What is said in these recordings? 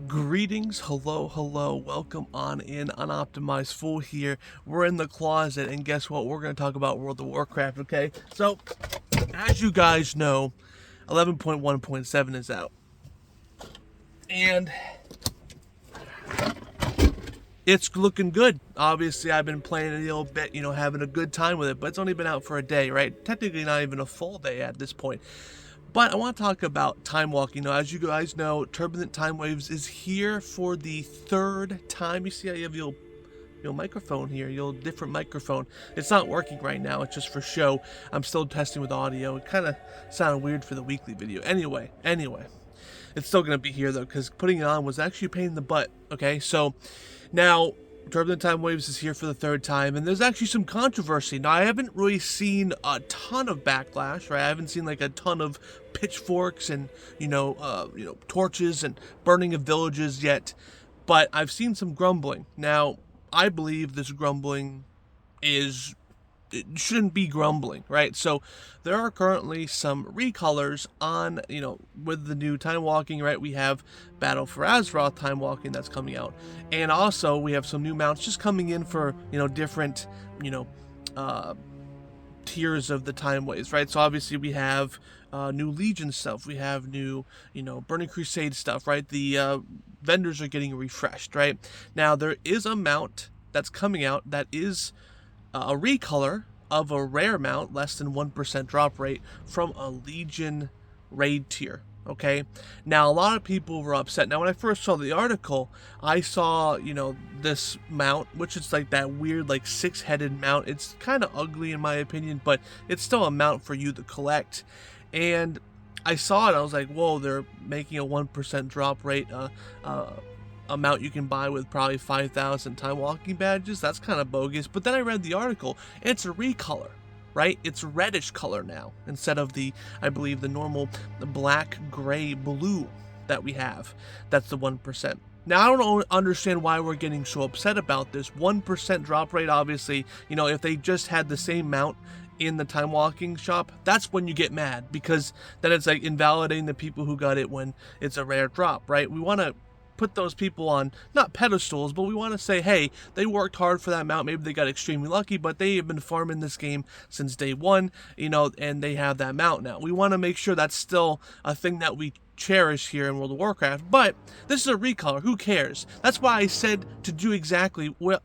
Greetings, hello, welcome on in, Unoptimized Fool here. We're in the closet, and guess what? We're going to talk about World of Warcraft, okay? So, as you guys know, 11.1.7 is out. And it's looking good. Obviously, I've been playing it a little bit, having a good time with it, but it's only been out for a day, right? Technically not even a full day at this point. But I want to talk about time walking. As you guys know, Turbulent Timeways is here for the third time. You see how you have your microphone here, your different microphone. It's not working right now. It's just for show. I'm still testing with audio. It kind of sounded weird for the weekly video. Anyway. It's still going to be here, though, because putting it on was actually a pain in the butt. Okay, so now Turbulent Timeways is here for the third time, and there's actually some controversy. Now, I haven't really seen a ton of backlash, right? I haven't seen like a ton of pitchforks and torches and burning of villages yet, but I've seen some grumbling. Now, I believe this grumbling it shouldn't be grumbling, right? So there are currently some recolors on, with the new time walking, right? We have Battle for Azeroth time walking that's coming out. And also we have some new mounts just coming in for, different, tiers of the Timeways, right? So obviously we have new Legion stuff. We have new, Burning Crusade stuff, right? The vendors are getting refreshed, right? Now there is a mount that's coming out that is a recolor of a rare mount, less than 1% drop rate from a Legion raid tier. Okay, now a lot of people were upset. Now when I first saw the article, I saw this mount, which is like that weird like 6-headed mount. It's kind of ugly in my opinion, but it's still a mount for you to collect. And I saw it, I was like, whoa, they're making a 1% drop rate amount you can buy with probably 5,000 time walking badges. That's kind of bogus. But then I read the article, and it's a recolor, right? It's reddish color now instead of I believe the normal black, gray, blue that we have. That's the 1%. Now, I don't understand why we're getting so upset about this 1% drop rate. Obviously, if they just had the same mount in the time walking shop, that's when you get mad, because then it's like invalidating the people who got it when it's a rare drop, right? We want to put those people on, not pedestals, but we want to say, hey, they worked hard for that mount. Maybe they got extremely lucky, but they have been farming this game since day one, and they have that mount now. We want to make sure that's still a thing that we cherish here in World of Warcraft. But this is a recolor. Who cares? That's why I said to do exactly with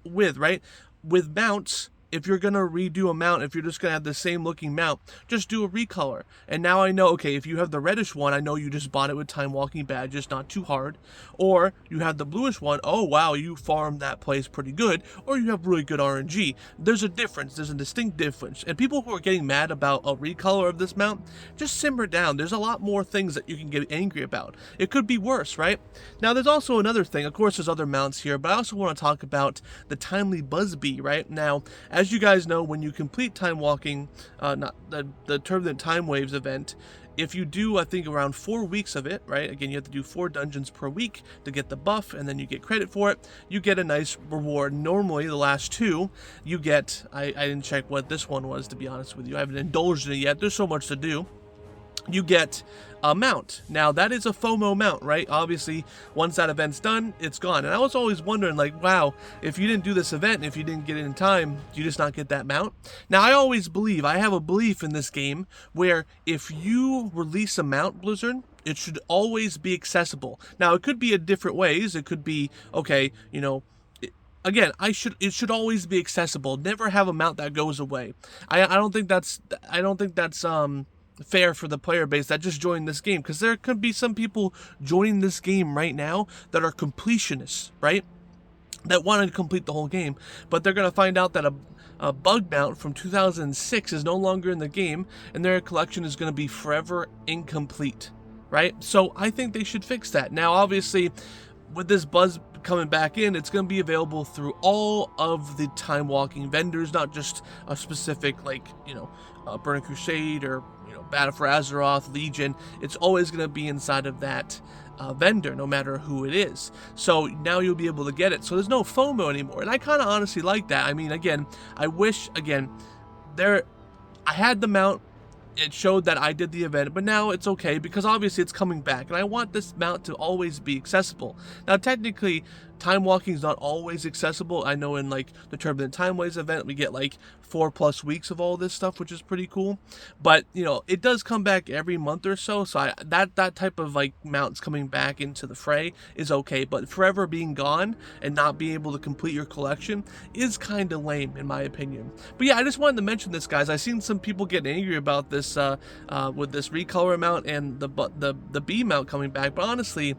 mounts. If you're going to redo a mount, if you're just going to have the same looking mount, just do a recolor. And now I know, okay, if you have the reddish one, I know you just bought it with time walking badges, not too hard. Or you have the bluish one, oh wow, you farmed that place pretty good. Or you have really good RNG. There's a difference. There's a distinct difference. And people who are getting mad about a recolor of this mount, just simmer down. There's a lot more things that you can get angry about. It could be worse, right? Now there's also another thing. Of course, there's other mounts here, but I also want to talk about the timely Buzzbee, right? Now, as you guys know, when you complete time walking, not the Turbulent Timeways event, if you do, I think, around 4 weeks of it, right? Again, you have to do 4 dungeons per week to get the buff, and then you get credit for it. You get a nice reward. Normally, the last 2, you get, I didn't check what this one was, to be honest with you. I haven't indulged in it yet. There's so much to do. You get a mount. Now, that is a FOMO mount, right? Obviously, once that event's done, it's gone. And I was always wondering, like, wow, if you didn't do this event, if you didn't get it in time, do you just not get that mount? Now, I have a belief in this game where if you release a mount, Blizzard, it should always be accessible. Now, it could be in different ways. It could be, okay, again, it should always be accessible. Never have a mount that goes away. I don't think that's fair for the player base that just joined this game, because there could be some people joining this game right now that are completionists, right, that want to complete the whole game, but they're going to find out that a bug mount from 2006 is no longer in the game, and their collection is going to be forever incomplete, right? So I think they should fix that. Now, obviously, with this buzz coming back in, it's going to be available through all of the time walking vendors, not just a specific Burning Crusade or Battle for Azeroth, Legion. It's always going to be inside of that vendor, no matter who it is. So now you'll be able to get it. So there's no FOMO anymore, and I kind of honestly like that. I mean, again, I wish, I had the mount it showed that I did the event, but now it's okay because obviously it's coming back, and I want this mount to always be accessible. Now, technically, time walking is not always accessible. I know in like the Turbulent Timeways event, we get like 4+ weeks of all this stuff, which is pretty cool. But you know, it does come back every month or so. So that type of like mounts coming back into the fray is okay. But forever being gone and not being able to complete your collection is kind of lame, in my opinion. But yeah, I just wanted to mention this, guys. I've seen some people get angry about this with this Recolor mount and the B mount coming back. But honestly,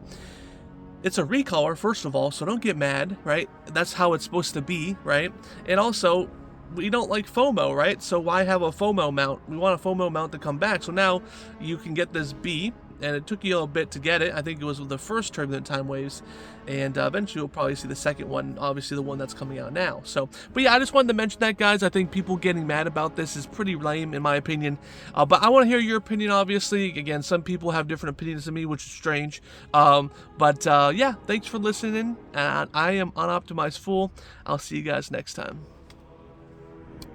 it's a Recolor, first of all, so don't get mad, right? That's how it's supposed to be, right? And also, we don't like FOMO, right? So why have a FOMO mount? We want a FOMO mount to come back. So now you can get this B, and it took you a bit to get it. I think it was the first Turbulent Timeways, and eventually we'll probably see the second one, obviously the one that's coming out now. So, but yeah, I just wanted to mention that, guys. I think people getting mad about this is pretty lame, in my opinion. But I want to hear your opinion, obviously. Again, some people have different opinions than me, which is strange. Yeah, thanks for listening, and I am Unoptimized Fool. I'll see you guys next time.